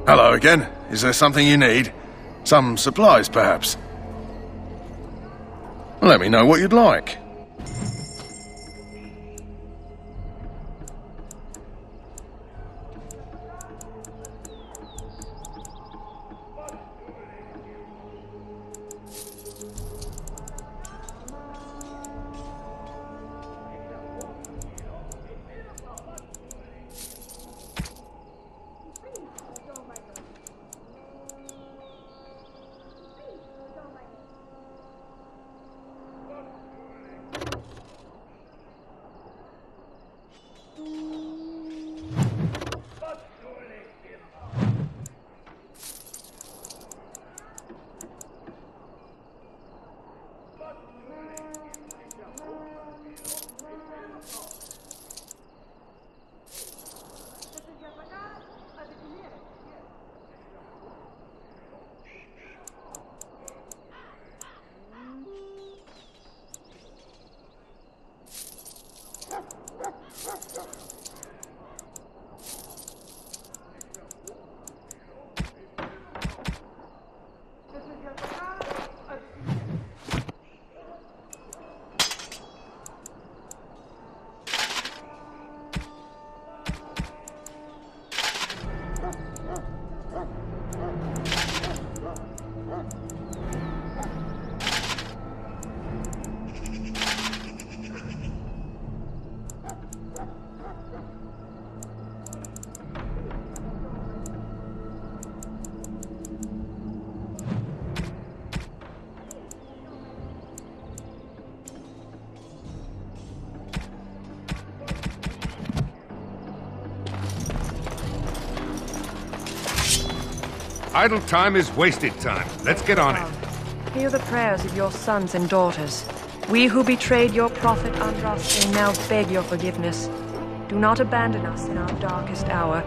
Hello again. Is there something you need? Some supplies, perhaps? Let me know what you'd like. Idle time is wasted time. Let's get on it. Hear the prayers of your sons and daughters. We who betrayed your prophet Andraste now beg your forgiveness. Do not abandon us in our darkest hour.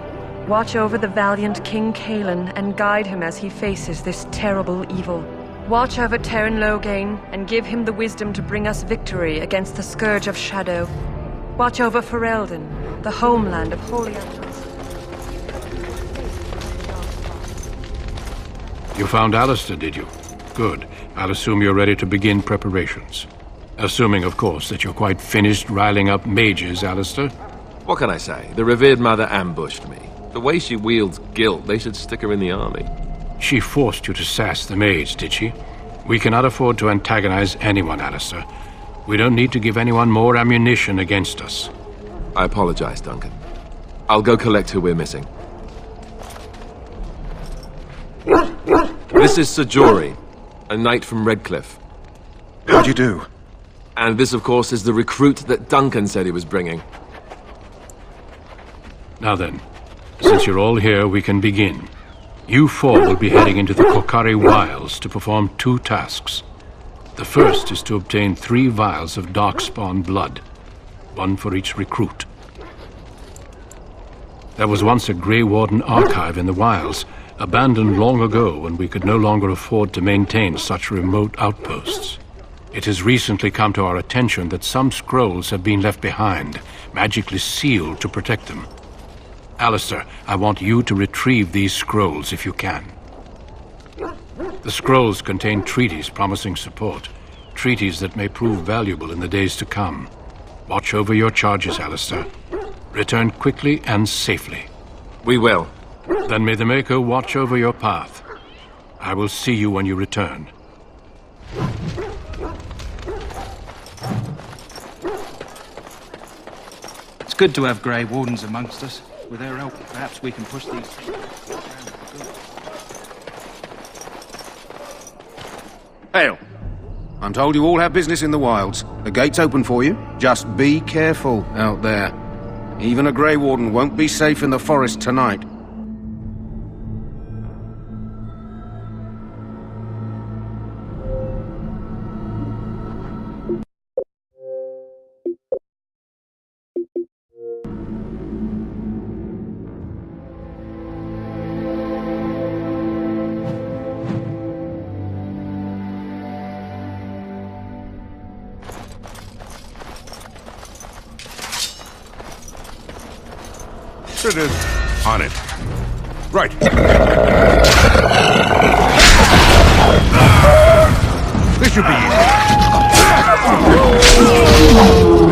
Watch over the valiant King Kaelin and guide him as he faces this terrible evil. Watch over Terran Loghain and give him the wisdom to bring us victory against the Scourge of Shadow. Watch over Ferelden, the homeland of Holy Andraste. You found Alistair, did you? Good. I'll assume you're ready to begin preparations. Assuming, of course, that you're quite finished riling up mages, Alistair. What can I say? The revered mother ambushed me. The way she wields guilt, they should stick her in the army. She forced you to sass the mage, did she? We cannot afford to antagonize anyone, Alistair. We don't need to give anyone more ammunition against us. I apologize, Duncan. I'll go collect who we're missing. This is Sir Jory, a knight from Redcliffe. How'd you do? And this, of course, is the recruit that Duncan said he was bringing. Now then, since you're all here, we can begin. You four will be heading into the Carcari Wilds to perform 2 tasks. The first is to obtain 3 vials of Darkspawn blood, 1 for each recruit. There was once a Grey Warden archive in the wilds, abandoned long ago when we could no longer afford to maintain such remote outposts. It has recently come to our attention that some scrolls have been left behind, magically sealed to protect them. Alistair, I want you to retrieve these scrolls if you can. The scrolls contain treaties promising support, treaties that may prove valuable in the days to come. Watch over your charges, Alistair. Return quickly and safely. We will. Then may the Maker watch over your path. I will see you when you return. It's good to have Grey Wardens amongst us. With their help, perhaps we can push these things down for good. Hail. I'm told you all have business in the wilds. The gate's open for you. Just be careful out there. Even a Grey Warden won't be safe in the forest tonight. On it. Right. This should be easy.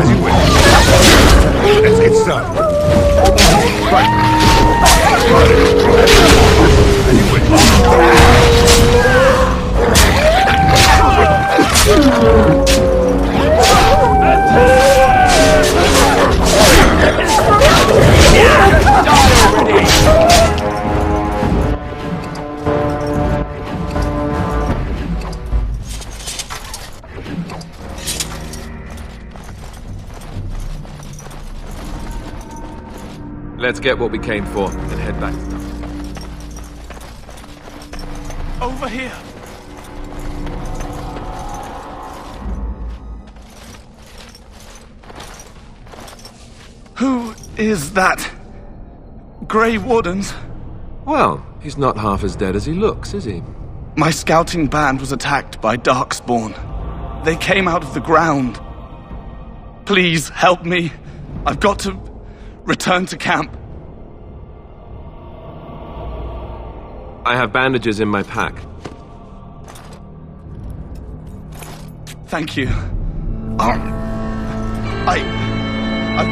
As you wish. Let's get started. Right. As you wish. Let's get what we came for and head back. Over here. Who is that? Grey Wardens? Well, he's not half as dead as he looks, is he? My scouting band was attacked by Darkspawn. They came out of the ground. Please help me. I've got to return to camp. I have bandages in my pack. Thank you. I've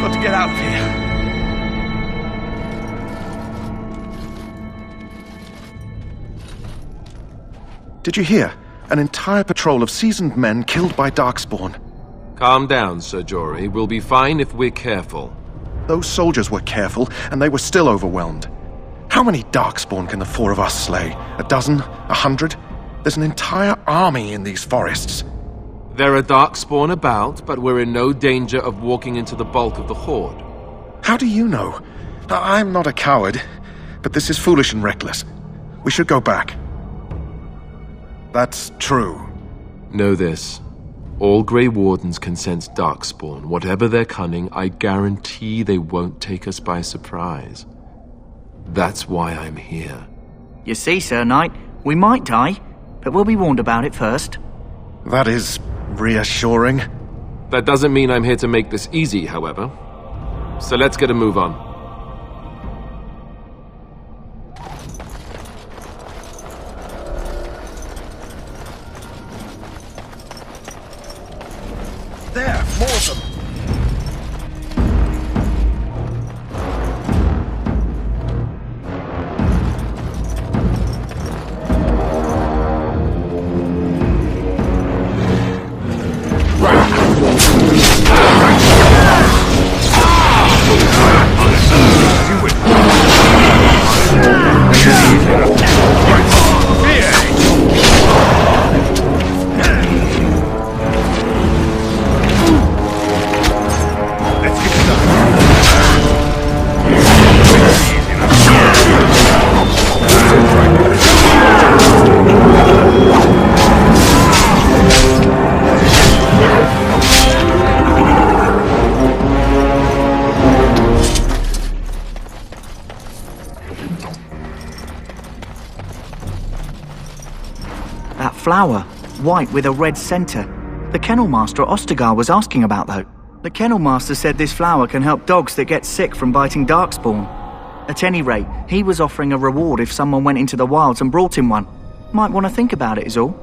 got to get out of here. Did you hear? An entire patrol of seasoned men killed by Darkspawn. Calm down, Sir Jory. We'll be fine if we're careful. Those soldiers were careful, and they were still overwhelmed. How many Darkspawn can the four of us slay? A dozen? 100? There's an entire army in these forests. There are Darkspawn about, but we're in no danger of walking into the bulk of the Horde. How do you know? I'm not a coward, but this is foolish and reckless. We should go back. That's true. Know this. All Grey Wardens can sense Darkspawn. Whatever their cunning, I guarantee they won't take us by surprise. That's why I'm here. You see, Sir Knight, we might die, but we'll be warned about it first. That is reassuring. That doesn't mean I'm here to make this easy, however. So let's get a move on. There, more of them. Flower, white with a red centre. The Kennel Master at Ostagar was asking about that. The Kennel Master said this flower can help dogs that get sick from biting Darkspawn. At any rate, he was offering a reward if someone went into the wilds and brought him one. Might want to think about it is all.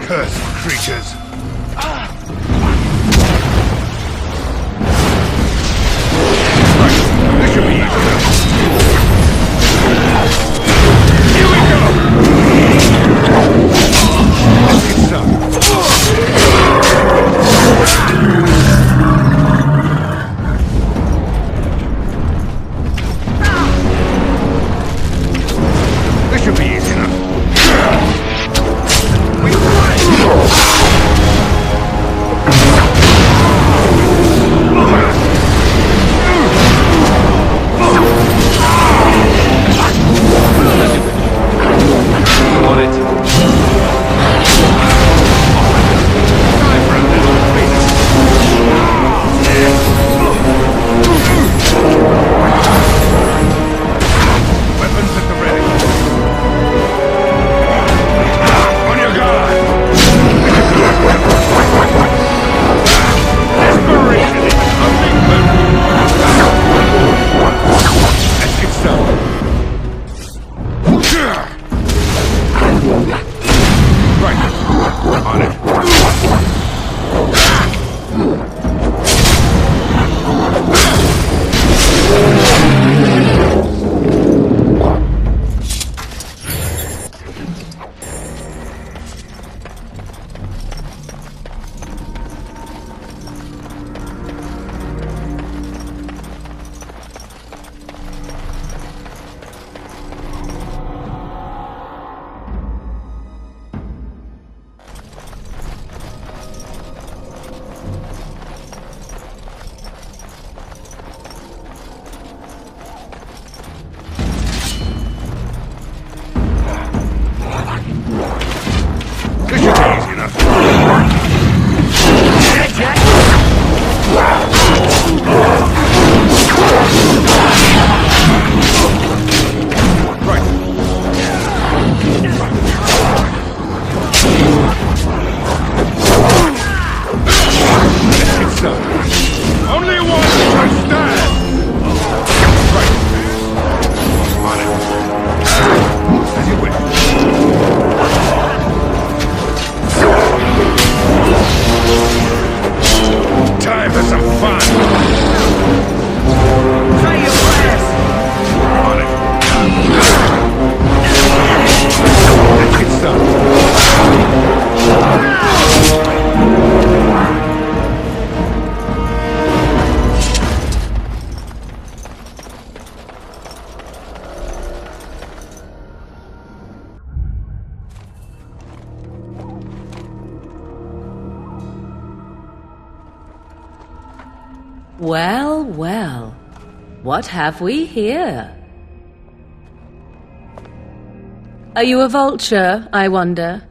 Cursed creatures. This should be easy. Here we go! Let's get started. Well, well. What have we here? Are you a vulture, I wonder?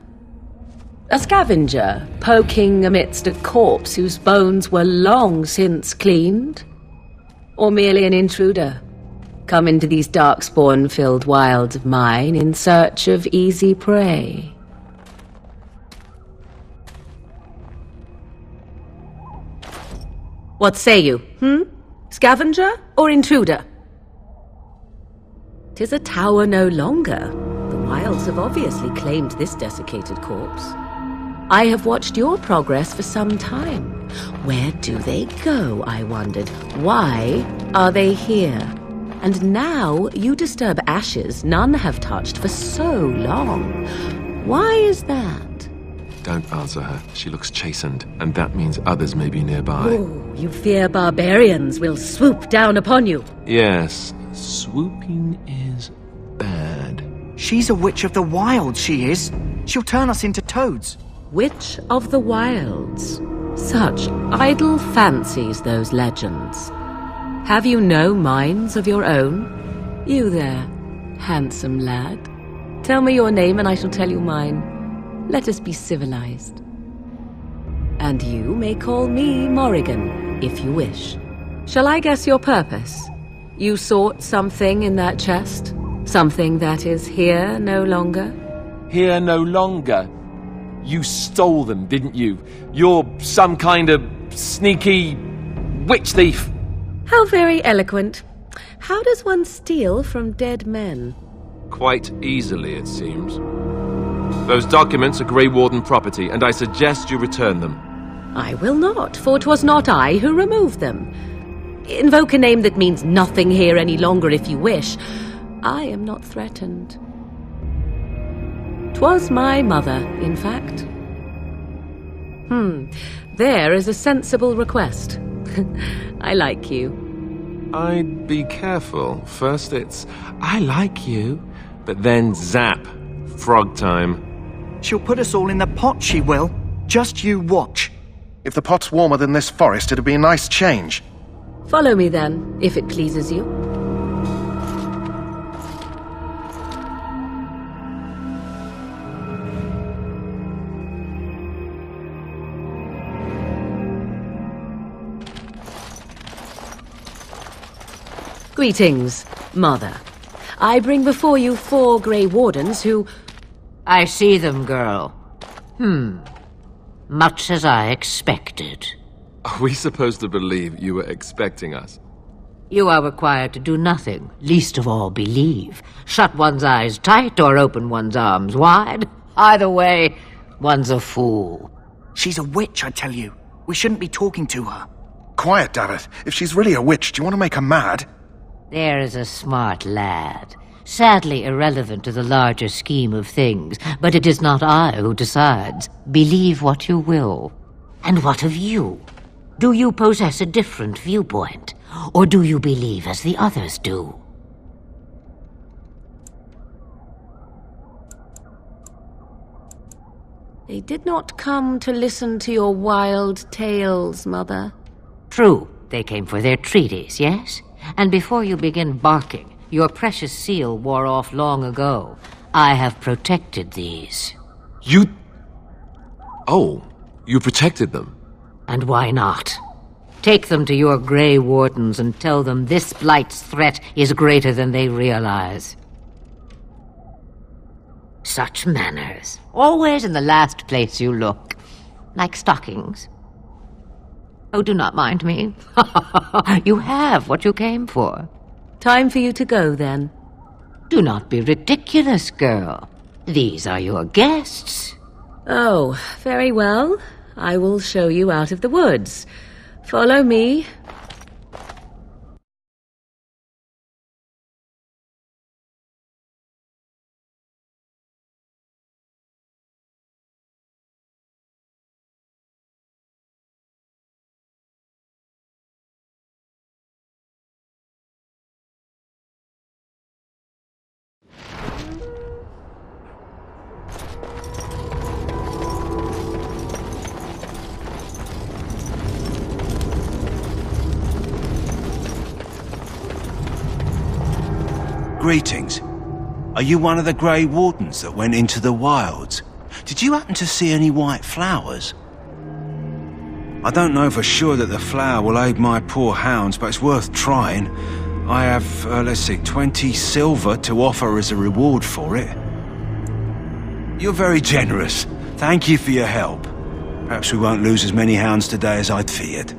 A scavenger, poking amidst a corpse whose bones were long since cleaned? Or merely an intruder, come into these darkspawn-filled wilds of mine in search of easy prey? What say you, Scavenger or intruder? 'Tis a tower no longer. The wilds have obviously claimed this desiccated corpse. I have watched your progress for some time. Where do they go, I wondered? Why are they here? And now you disturb ashes none have touched for so long. Why is that? Don't answer her. She looks chastened, and that means others may be nearby. Oh, you fear barbarians will swoop down upon you. Yes, swooping is bad. She's a witch of the wild, she is. She'll turn us into toads. Witch of the Wilds. Such idle fancies, those legends. Have you no minds of your own? You there, handsome lad. Tell me your name and I shall tell you mine. Let us be civilized. And you may call me Morrigan, if you wish. Shall I guess your purpose? You sought something in that chest? Something that is here no longer? Here no longer? You stole them, didn't you? You're some kind of sneaky witch thief. How very eloquent. How does one steal from dead men? Quite easily, it seems. Those documents are Grey Warden property, and I suggest you return them. I will not, for 'twas not I who removed them. Invoke a name that means nothing here any longer if you wish. I am not threatened. 'Twas my mother, in fact. There is a sensible request. I like you. I'd be careful. First it's, I like you, but then zap. Frog time. She'll put us all in the pot, she will. Just you watch. If the pot's warmer than this forest, it'd be a nice change. Follow me then, if it pleases you. Greetings, Mother. I bring before you 4 Grey Wardens who... I see them, girl. Much as I expected. Are we supposed to believe you were expecting us? You are required to do nothing, least of all believe. Shut one's eyes tight or open one's arms wide. Either way, one's a fool. She's a witch, I tell you. We shouldn't be talking to her. Quiet, Davith. If she's really a witch, do you want to make her mad? There is a smart lad. Sadly irrelevant to the larger scheme of things, but it is not I who decides. Believe what you will. And what of you? Do you possess a different viewpoint? Or do you believe as the others do? They did not come to listen to your wild tales, Mother. True, they came for their treaties, yes? And before you begin barking, your precious seal wore off long ago. I have protected these. You... Oh, you protected them. And why not? Take them to your Grey Wardens and tell them this blight's threat is greater than they realize. Such manners. Always in the last place you look. Like stockings. Oh, do not mind me. You have what you came for. Time for you to go, then. Do not be ridiculous, girl. These are your guests. Oh, very well. I will show you out of the woods. Follow me. greetings. Are you one of the Grey Wardens that went into the wilds? Did you happen to see any white flowers? I don't know for sure that the flower will aid my poor hounds, but it's worth trying. I have, let's see, 20 silver to offer as a reward for it. You're very generous. Thank you for your help. Perhaps we won't lose as many hounds today as I'd feared.